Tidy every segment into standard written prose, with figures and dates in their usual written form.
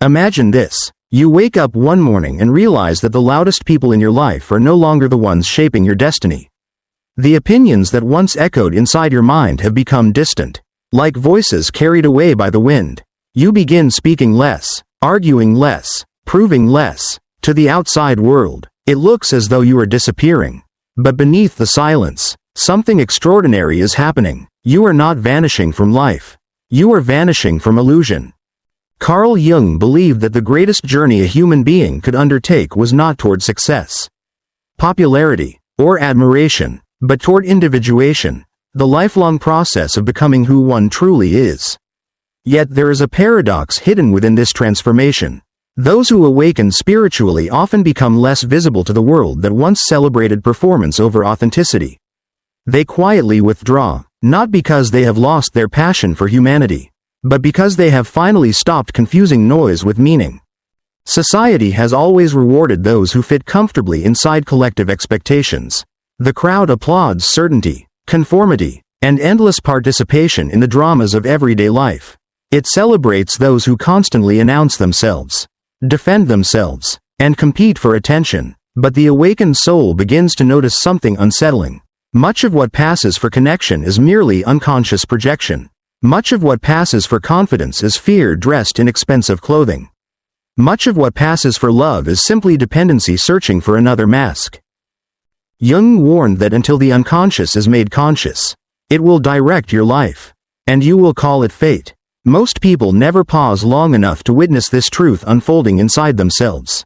Imagine this. You wake up one morning and realize that the loudest people in your life are no longer the ones shaping your destiny. The opinions that once echoed inside your mind have become distant, like voices carried away by the wind. You begin speaking less, arguing less, proving less. To the outside world, it looks as though you are disappearing. But beneath the silence, something extraordinary is happening. You are not vanishing from life. You are vanishing from illusion. Carl Jung believed that the greatest journey a human being could undertake was not toward success, popularity, or admiration, but toward individuation, the lifelong process of becoming who one truly is. Yet there is a paradox hidden within this transformation. Those who awaken spiritually often become less visible to the world that once celebrated performance over authenticity. They quietly withdraw, not because they have lost their passion for humanity, but because they have finally stopped confusing noise with meaning. Society has always rewarded those who fit comfortably inside collective expectations. The crowd applauds certainty, conformity, and endless participation in the dramas of everyday life. It celebrates those who constantly announce themselves, defend themselves, and compete for attention. But the awakened soul begins to notice something unsettling. Much of what passes for connection is merely unconscious projection. Much of what passes for confidence is fear dressed in expensive clothing. Much of what passes for love is simply dependency searching for another mask. Jung warned that until the unconscious is made conscious, it will direct your life, and you will call it fate. Most people never pause long enough to witness this truth unfolding inside themselves.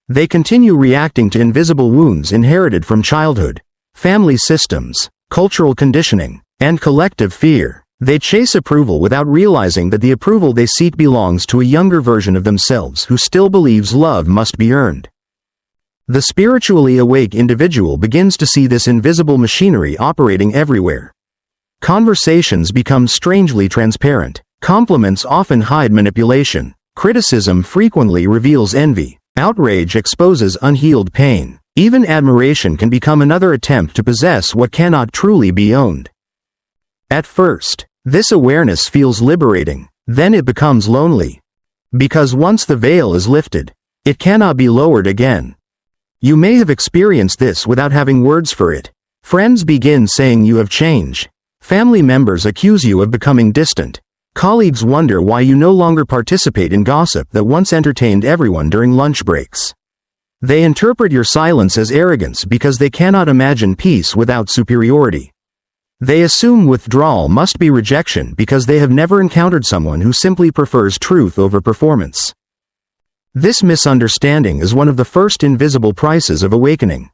They continue reacting to invisible wounds inherited from childhood, family systems, cultural conditioning, and collective fear. They chase approval without realizing that the approval they seek belongs to a younger version of themselves who still believes love must be earned. The spiritually awake individual begins to see this invisible machinery operating everywhere. Conversations become strangely transparent. Compliments often hide manipulation. Criticism frequently reveals envy. Outrage exposes unhealed pain. Even admiration can become another attempt to possess what cannot truly be owned. At first, this awareness feels liberating. Then it becomes lonely. Because once the veil is lifted, it cannot be lowered again. You may have experienced this without having words for it. Friends begin saying you have changed. Family members accuse you of becoming distant. Colleagues wonder why you no longer participate in gossip that once entertained everyone during lunch breaks. They interpret your silence as arrogance because they cannot imagine peace without superiority. They assume withdrawal must be rejection because they have never encountered someone who simply prefers truth over performance. This misunderstanding is one of the first invisible prices of awakening.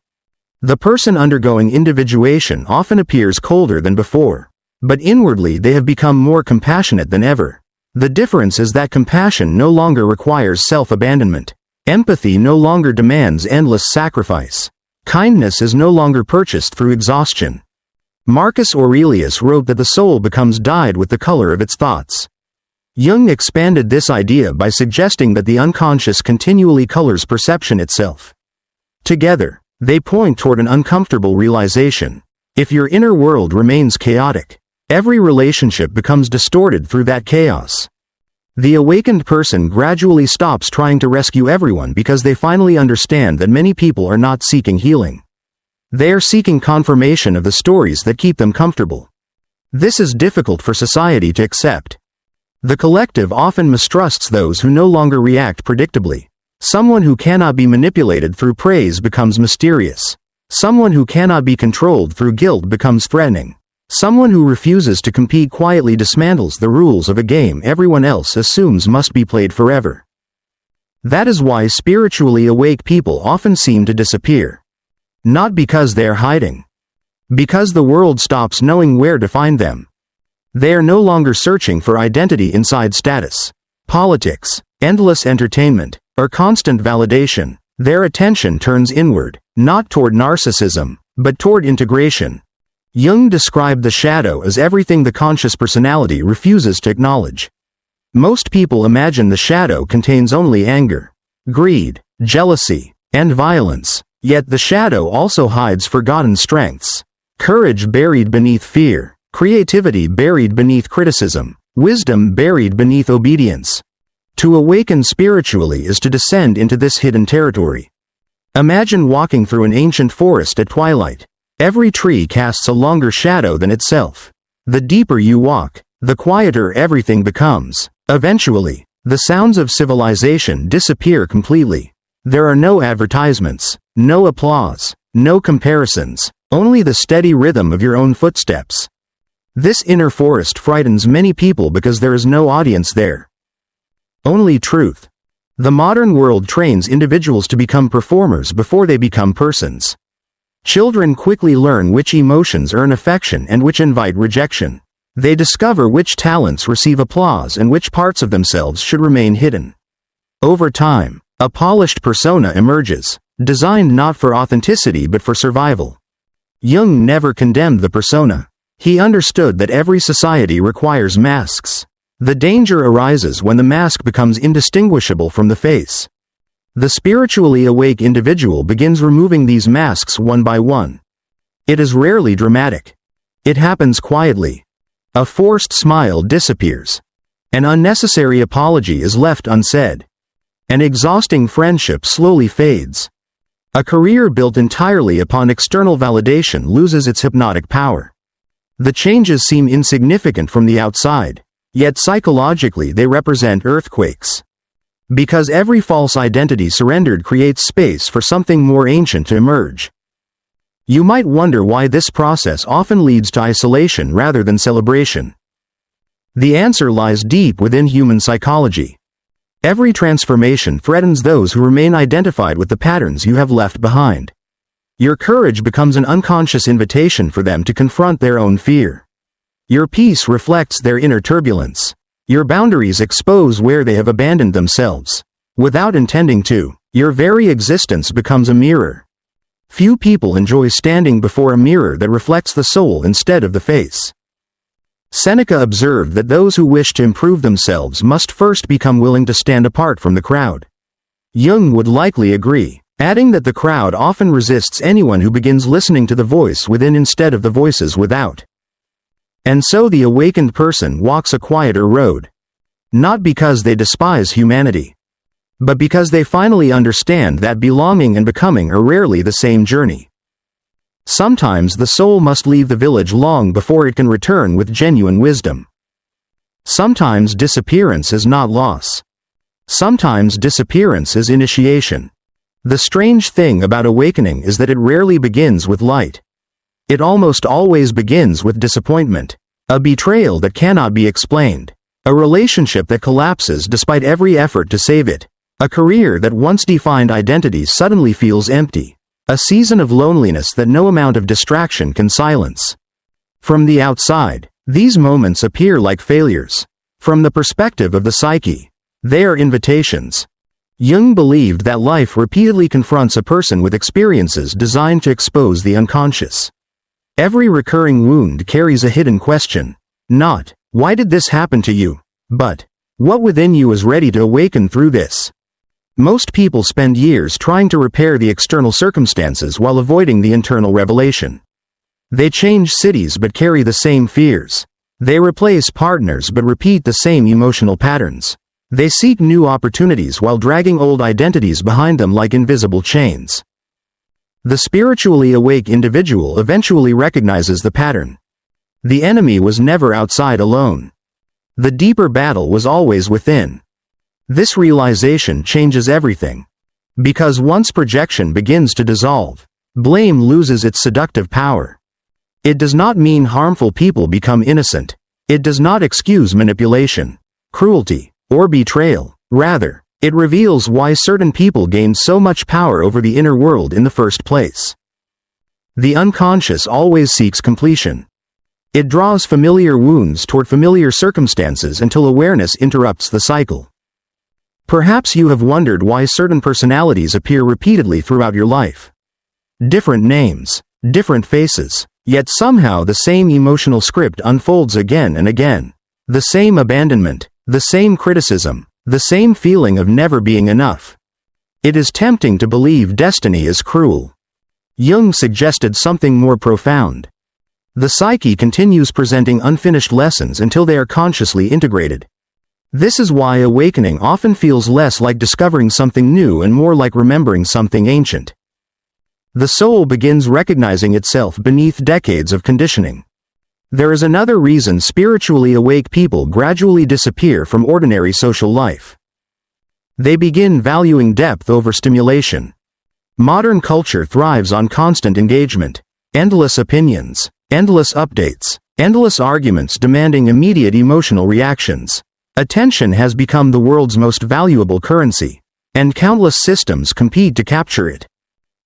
The person undergoing individuation often appears colder than before, but inwardly they have become more compassionate than ever. The difference is that compassion no longer requires self-abandonment. Empathy no longer demands endless sacrifice. Kindness is no longer purchased through exhaustion. Marcus Aurelius wrote that the soul becomes dyed with the color of its thoughts. Jung expanded this idea by suggesting that the unconscious continually colors perception itself. Together, they point toward an uncomfortable realization. If your inner world remains chaotic, every relationship becomes distorted through that chaos. The awakened person gradually stops trying to rescue everyone because they finally understand that many people are not seeking healing. They are seeking confirmation of the stories that keep them comfortable. This is difficult for society to accept. The collective often mistrusts those who no longer react predictably. Someone who cannot be manipulated through praise becomes mysterious. Someone who cannot be controlled through guilt becomes threatening. Someone who refuses to compete quietly dismantles the rules of a game everyone else assumes must be played forever. That is why spiritually awake people often seem to disappear. Not because they are hiding. Because the world stops knowing where to find them. They are no longer searching for identity inside status, politics, endless entertainment, or constant validation. Their attention turns inward, not toward narcissism, but toward integration. Jung described the shadow as everything the conscious personality refuses to acknowledge. Most people imagine the shadow contains only anger, greed, jealousy, and violence, yet the shadow also hides forgotten strengths. Courage buried beneath fear, creativity buried beneath criticism, wisdom buried beneath obedience. To awaken spiritually is to descend into this hidden territory. Imagine walking through an ancient forest at twilight. Every tree casts a longer shadow than itself. The deeper you walk, the quieter everything becomes. Eventually, the sounds of civilization disappear completely. There are no advertisements, no applause, no comparisons, only the steady rhythm of your own footsteps. This inner forest frightens many people because there is no audience there. Only truth. The modern world trains individuals to become performers before they become persons. Children quickly learn which emotions earn affection and which invite rejection. They discover which talents receive applause and which parts of themselves should remain hidden. Over time, a polished persona emerges, designed not for authenticity but for survival. Jung never condemned the persona. He understood that every society requires masks. The danger arises when the mask becomes indistinguishable from the face. The spiritually awake individual begins removing these masks one by one. It is rarely dramatic. It happens quietly. A forced smile disappears. An unnecessary apology is left unsaid. An exhausting friendship slowly fades. A career built entirely upon external validation loses its hypnotic power. The changes seem insignificant from the outside, yet psychologically they represent earthquakes. Because every false identity surrendered creates space for something more ancient to emerge. You might wonder why this process often leads to isolation rather than celebration. The answer lies deep within human psychology. Every transformation threatens those who remain identified with the patterns you have left behind. Your courage becomes an unconscious invitation for them to confront their own fear. Your peace reflects their inner turbulence. Your boundaries expose where they have abandoned themselves. Without intending to, your very existence becomes a mirror. Few people enjoy standing before a mirror that reflects the soul instead of the face. Seneca observed that those who wish to improve themselves must first become willing to stand apart from the crowd. Jung would likely agree, adding that the crowd often resists anyone who begins listening to the voice within instead of the voices without. And so the awakened person walks a quieter road. Not because they despise humanity, but because they finally understand that belonging and becoming are rarely the same journey. Sometimes the soul must leave the village long before it can return with genuine wisdom. Sometimes disappearance is not loss. Sometimes disappearance is initiation. The strange thing about awakening is that it rarely begins with light. It almost always begins with disappointment, a betrayal that cannot be explained, a relationship that collapses despite every effort to save it, a career that once defined identity suddenly feels empty, a season of loneliness that no amount of distraction can silence. From the outside, these moments appear like failures. From the perspective of the psyche, they are invitations. Jung believed that life repeatedly confronts a person with experiences designed to expose the unconscious. Every recurring wound carries a hidden question. Not, why did this happen to you? But, what within you is ready to awaken through this? Most people spend years trying to repair the external circumstances while avoiding the internal revelation. They change cities but carry the same fears. They replace partners but repeat the same emotional patterns. They seek new opportunities while dragging old identities behind them like invisible chains. The spiritually awake individual eventually recognizes the pattern. The enemy was never outside alone. The deeper battle was always within. This realization changes everything. Because once projection begins to dissolve, blame loses its seductive power. It does not mean harmful people become innocent. It does not excuse manipulation, cruelty, or betrayal. Rather, it reveals why certain people gained so much power over the inner world in the first place. The unconscious always seeks completion. It draws familiar wounds toward familiar circumstances until awareness interrupts the cycle. Perhaps you have wondered why certain personalities appear repeatedly throughout your life. Different names, different faces, yet somehow the same emotional script unfolds again and again. The same abandonment, the same criticism, the same feeling of never being enough. It is tempting to believe destiny is cruel. Jung suggested something more profound. The psyche continues presenting unfinished lessons until they are consciously integrated. This is why awakening often feels less like discovering something new and more like remembering something ancient. The soul begins recognizing itself beneath decades of conditioning. There is another reason spiritually awake people gradually disappear from ordinary social life. They begin valuing depth over stimulation. Modern culture thrives on constant engagement, endless opinions, endless updates, endless arguments demanding immediate emotional reactions. Attention has become the world's most valuable currency, and countless systems compete to capture it.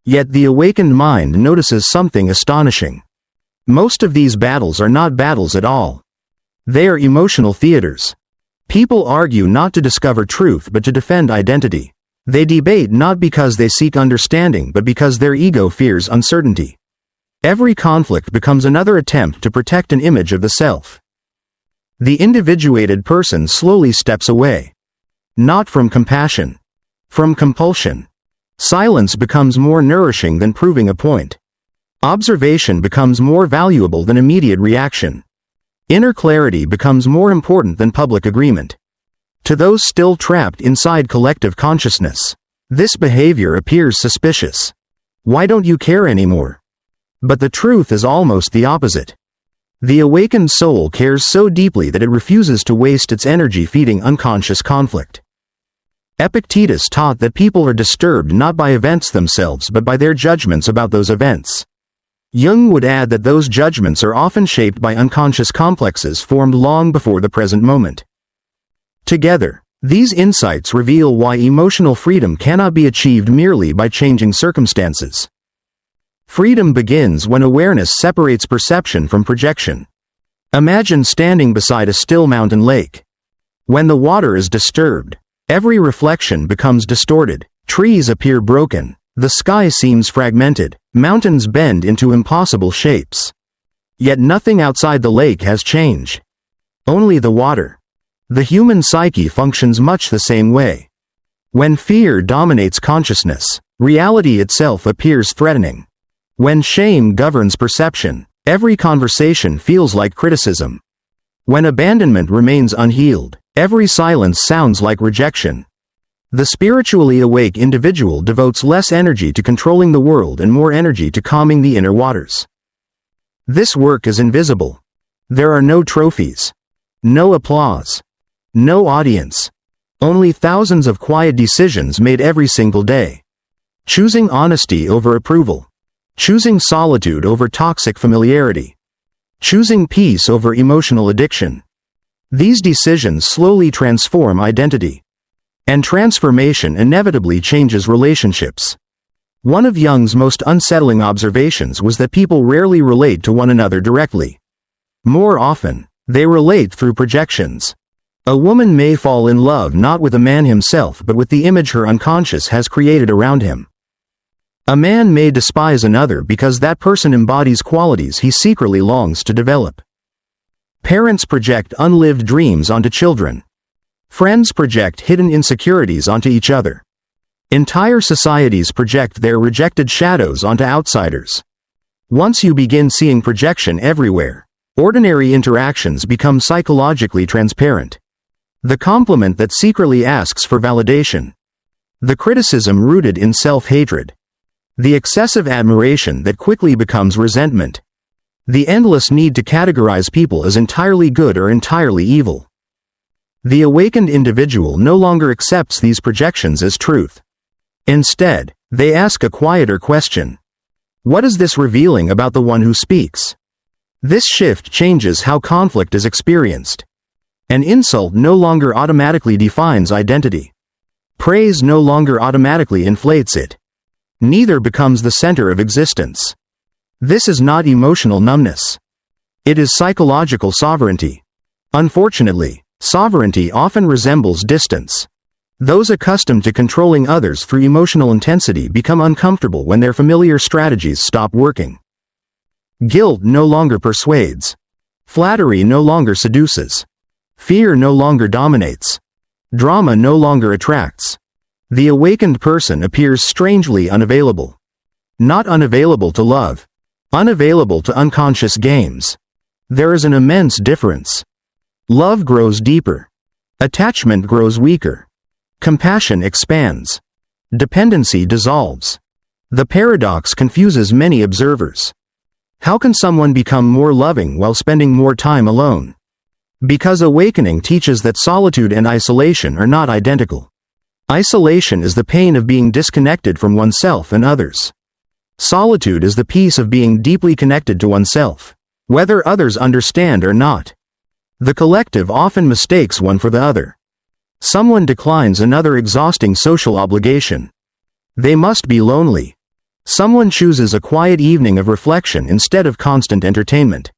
Yet the awakened mind notices something astonishing. Most of these battles are not battles at all. They are emotional theaters. People argue not to discover truth but to defend identity. They debate not because they seek understanding but because their ego fears uncertainty. Every conflict becomes another attempt to protect an image of the self. The individuated person slowly steps away. Not from compassion. From compulsion. Silence becomes more nourishing than proving a point. Observation becomes more valuable than immediate reaction. Inner clarity becomes more important than public agreement. To those still trapped inside collective consciousness, this behavior appears suspicious. Why don't you care anymore? But the truth is almost the opposite. The awakened soul cares so deeply that it refuses to waste its energy feeding unconscious conflict. Epictetus taught that people are disturbed not by events themselves but by their judgments about those events. Jung would add that those judgments are often shaped by unconscious complexes formed long before the present moment. Together, these insights reveal why emotional freedom cannot be achieved merely by changing circumstances. Freedom begins when awareness separates perception from projection. Imagine standing beside a still mountain lake. When the water is disturbed, every reflection becomes distorted, trees appear broken, the sky seems fragmented, mountains bend into impossible shapes. Yet nothing outside the lake has changed. Only the water. The human psyche functions much the same way. When fear dominates consciousness, reality itself appears threatening. When shame governs perception, every conversation feels like criticism. When abandonment remains unhealed, every silence sounds like rejection. The spiritually awake individual devotes less energy to controlling the world and more energy to calming the inner waters. This work is invisible. There are no trophies. No applause. No audience. Only thousands of quiet decisions made every single day. Choosing honesty over approval. Choosing solitude over toxic familiarity. Choosing peace over emotional addiction. These decisions slowly transform identity. And transformation inevitably changes relationships. One of Jung's most unsettling observations was that people rarely relate to one another directly. More often, they relate through projections. A woman may fall in love not with a man himself but with the image her unconscious has created around him. A man may despise another because that person embodies qualities he secretly longs to develop. Parents project unlived dreams onto children. Friends project hidden insecurities onto each other. Entire societies project their rejected shadows onto outsiders. Once you begin seeing projection everywhere, ordinary interactions become psychologically transparent. The compliment that secretly asks for validation. The criticism rooted in self-hatred. The excessive admiration that quickly becomes resentment. The endless need to categorize people as entirely good or entirely evil. The awakened individual no longer accepts these projections as truth. Instead, they ask a quieter question. What is this revealing about the one who speaks? This shift changes how conflict is experienced. An insult no longer automatically defines identity. Praise no longer automatically inflates it. Neither becomes the center of existence. This is not emotional numbness. It is psychological sovereignty. Unfortunately, sovereignty often resembles distance. Those accustomed to controlling others through emotional intensity become uncomfortable when their familiar strategies stop working. Guilt no longer persuades. Flattery no longer seduces. Fear no longer dominates. Drama no longer attracts. The awakened person appears strangely unavailable. Not unavailable to love. Unavailable to unconscious games. There is an immense difference. Love grows deeper. Attachment grows weaker. Compassion expands. Dependency dissolves. The paradox confuses many observers. How can someone become more loving while spending more time alone? Because awakening teaches that solitude and isolation are not identical. Isolation is the pain of being disconnected from oneself and others. Solitude is the peace of being deeply connected to oneself, whether others understand or not. The collective often mistakes one for the other. Someone declines another exhausting social obligation. They must be lonely. Someone chooses a quiet evening of reflection instead of constant entertainment.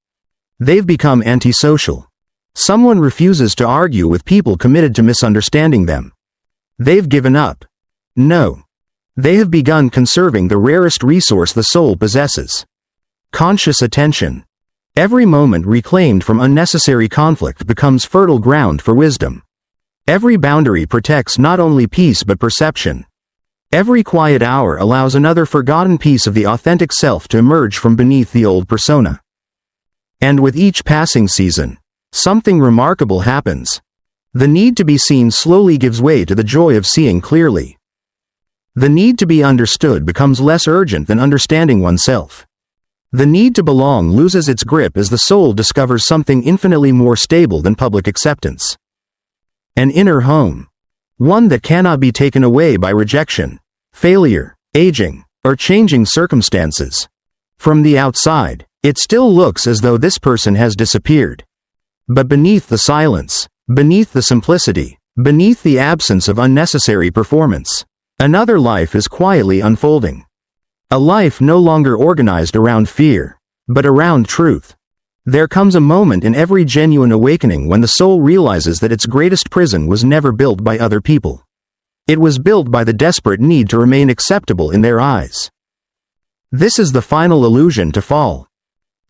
They've become antisocial. Someone refuses to argue with people committed to misunderstanding them. They've given up. No. They have begun conserving the rarest resource the soul possesses: conscious attention. Every moment reclaimed from unnecessary conflict becomes fertile ground for wisdom. Every boundary protects not only peace but perception. Every quiet hour allows another forgotten piece of the authentic self to emerge from beneath the old persona. And with each passing season, something remarkable happens. The need to be seen slowly gives way to the joy of seeing clearly. The need to be understood becomes less urgent than understanding oneself. The need to belong loses its grip as the soul discovers something infinitely more stable than public acceptance. An inner home. One that cannot be taken away by rejection, failure, aging, or changing circumstances. From the outside, it still looks as though this person has disappeared. But beneath the silence, beneath the simplicity, beneath the absence of unnecessary performance, another life is quietly unfolding. A life no longer organized around fear, but around truth. There comes a moment in every genuine awakening when the soul realizes that its greatest prison was never built by other people. It was built by the desperate need to remain acceptable in their eyes. This is the final illusion to fall.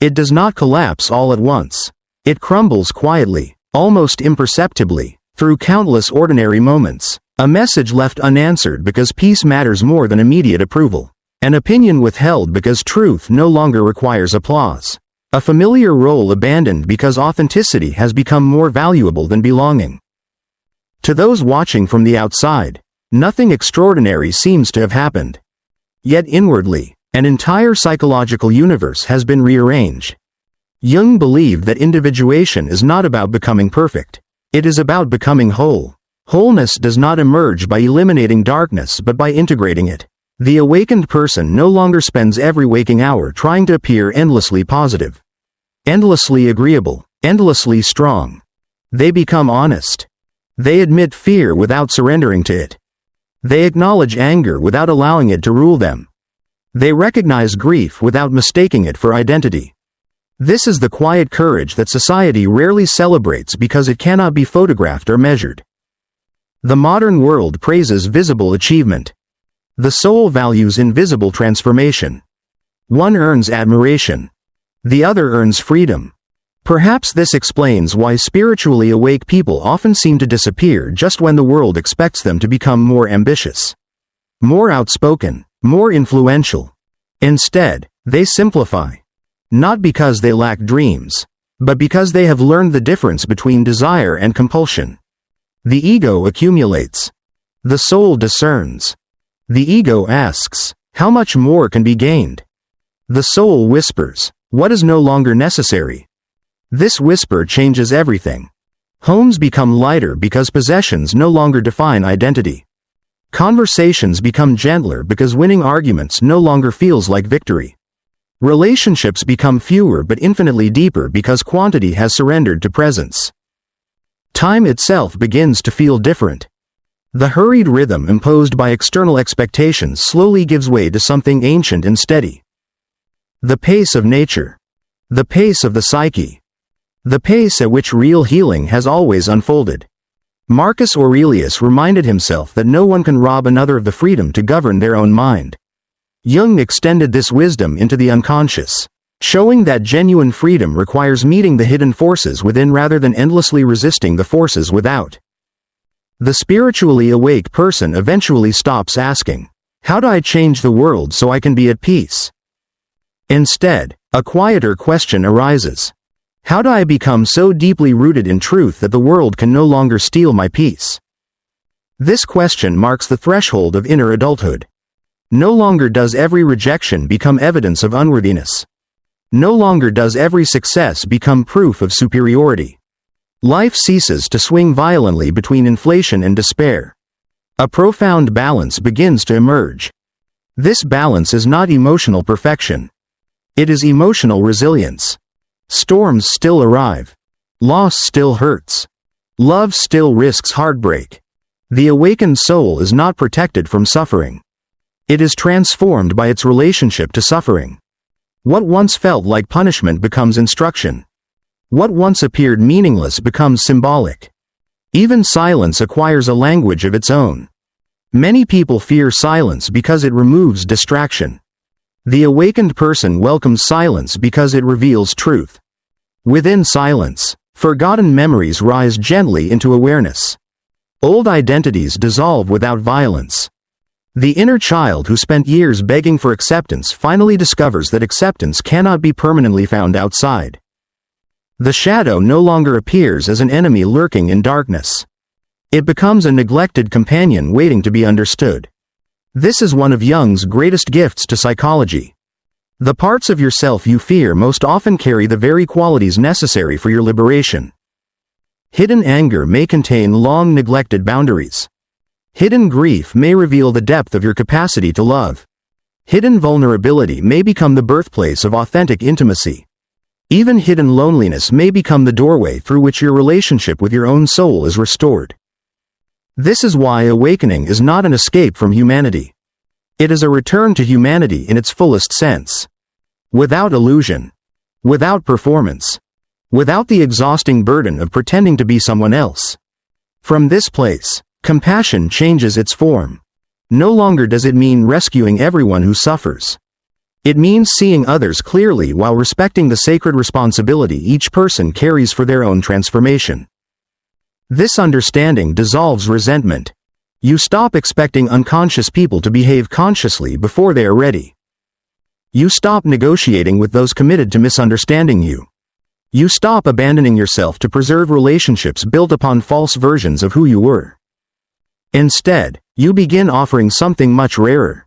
It does not collapse all at once. It crumbles quietly, almost imperceptibly, through countless ordinary moments. A message left unanswered because peace matters more than immediate approval. An opinion withheld because truth no longer requires applause. A familiar role abandoned because authenticity has become more valuable than belonging. To those watching from the outside, nothing extraordinary seems to have happened. Yet inwardly, an entire psychological universe has been rearranged. Jung believed that individuation is not about becoming perfect. It is about becoming whole. Wholeness does not emerge by eliminating darkness but by integrating it. The awakened person no longer spends every waking hour trying to appear endlessly positive, endlessly agreeable, endlessly strong. They become honest. They admit fear without surrendering to it. They acknowledge anger without allowing it to rule them. They recognize grief without mistaking it for identity. This is the quiet courage that society rarely celebrates because it cannot be photographed or measured. The modern world praises visible achievement. The soul values invisible transformation. One earns admiration. The other earns freedom. Perhaps this explains why spiritually awake people often seem to disappear just when the world expects them to become more ambitious, more outspoken, more influential. Instead, they simplify. Not because they lack dreams, but because they have learned the difference between desire and compulsion. The ego accumulates. The soul discerns. The ego asks, how much more can be gained? The soul whispers, what is no longer necessary? This whisper changes everything. Homes become lighter because possessions no longer define identity. Conversations become gentler because winning arguments no longer feels like victory. Relationships become fewer but infinitely deeper because quantity has surrendered to presence. Time itself begins to feel different. The hurried rhythm imposed by external expectations slowly gives way to something ancient and steady. The pace of nature. The pace of the psyche. The pace at which real healing has always unfolded. Marcus Aurelius reminded himself that no one can rob another of the freedom to govern their own mind. Jung extended this wisdom into the unconscious, showing that genuine freedom requires meeting the hidden forces within rather than endlessly resisting the forces without. The spiritually awake person eventually stops asking, how do I change the world so I can be at peace? Instead, a quieter question arises. How do I become so deeply rooted in truth that the world can no longer steal my peace? This question marks the threshold of inner adulthood. No longer does every rejection become evidence of unworthiness. No longer does every success become proof of superiority. Life ceases to swing violently between inflation and despair. A profound balance begins to emerge. This balance is not emotional perfection. It is emotional resilience. Storms still arrive. Loss still hurts. Love still risks heartbreak. The awakened soul is not protected from suffering. It is transformed by its relationship to suffering. What once felt like punishment becomes instruction. What once appeared meaningless becomes symbolic. Even silence acquires a language of its own. Many people fear silence because it removes distraction. The awakened person welcomes silence because it reveals truth. Within silence, forgotten memories rise gently into awareness. Old identities dissolve without violence. The inner child who spent years begging for acceptance finally discovers that acceptance cannot be permanently found outside. The shadow no longer appears as an enemy lurking in darkness. It becomes a neglected companion waiting to be understood. This is one of Jung's greatest gifts to psychology. The parts of yourself you fear most often carry the very qualities necessary for your liberation. Hidden anger may contain long-neglected boundaries. Hidden grief may reveal the depth of your capacity to love. Hidden vulnerability may become the birthplace of authentic intimacy. Even hidden loneliness may become the doorway through which your relationship with your own soul is restored. This is why awakening is not an escape from humanity. It is a return to humanity in its fullest sense. Without illusion. Without performance. Without the exhausting burden of pretending to be someone else. From this place, compassion changes its form. No longer does it mean rescuing everyone who suffers. It means seeing others clearly while respecting the sacred responsibility each person carries for their own transformation. This understanding dissolves resentment. You stop expecting unconscious people to behave consciously before they are ready. You stop negotiating with those committed to misunderstanding you. You stop abandoning yourself to preserve relationships built upon false versions of who you were. Instead, you begin offering something much rarer.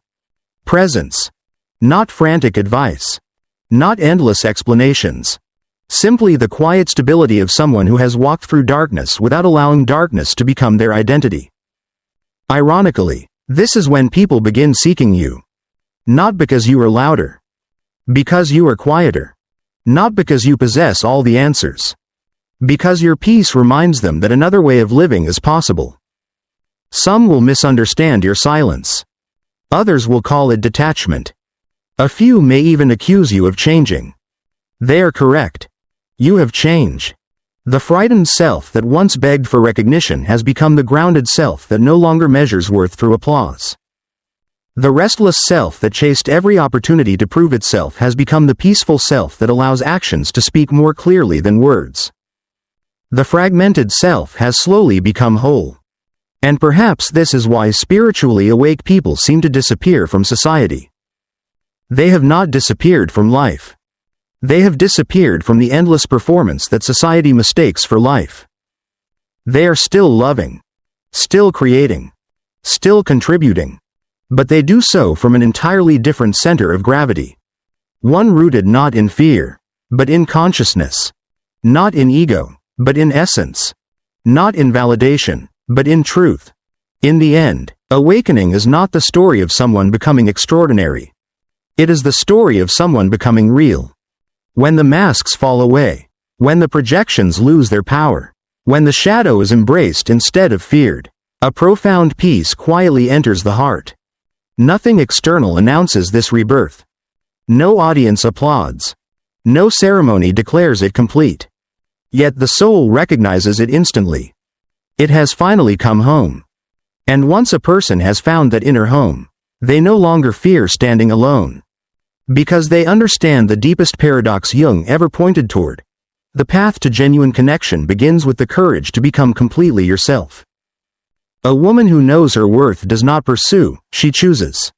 Presence. Not frantic advice. Not endless explanations. Simply the quiet stability of someone who has walked through darkness without allowing darkness to become their identity. Ironically, this is when people begin seeking you. Not because you are louder. Because you are quieter. Not because you possess all the answers. Because your peace reminds them that another way of living is possible. Some will misunderstand your silence. Others will call it detachment. A few may even accuse you of changing. They are correct. You have changed. The frightened self that once begged for recognition has become the grounded self that no longer measures worth through applause. The restless self that chased every opportunity to prove itself has become the peaceful self that allows actions to speak more clearly than words. The fragmented self has slowly become whole. And perhaps this is why spiritually awake people seem to disappear from society. They have not disappeared from life. They have disappeared from the endless performance that society mistakes for life. They are still loving, still creating, still contributing, but they do so from an entirely different center of gravity. One rooted not in fear, but in consciousness. Not in ego, but in essence. Not in validation, but in truth. In the end, awakening is not the story of someone becoming extraordinary. It is the story of someone becoming real. When the masks fall away, when the projections lose their power, when the shadow is embraced instead of feared, a profound peace quietly enters the heart. Nothing external announces this rebirth. No audience applauds. No ceremony declares it complete. Yet the soul recognizes it instantly. It has finally come home. And once a person has found that inner home, they no longer fear standing alone. Because they understand the deepest paradox Jung ever pointed toward. The path to genuine connection begins with the courage to become completely yourself. A woman who knows her worth does not pursue, she chooses.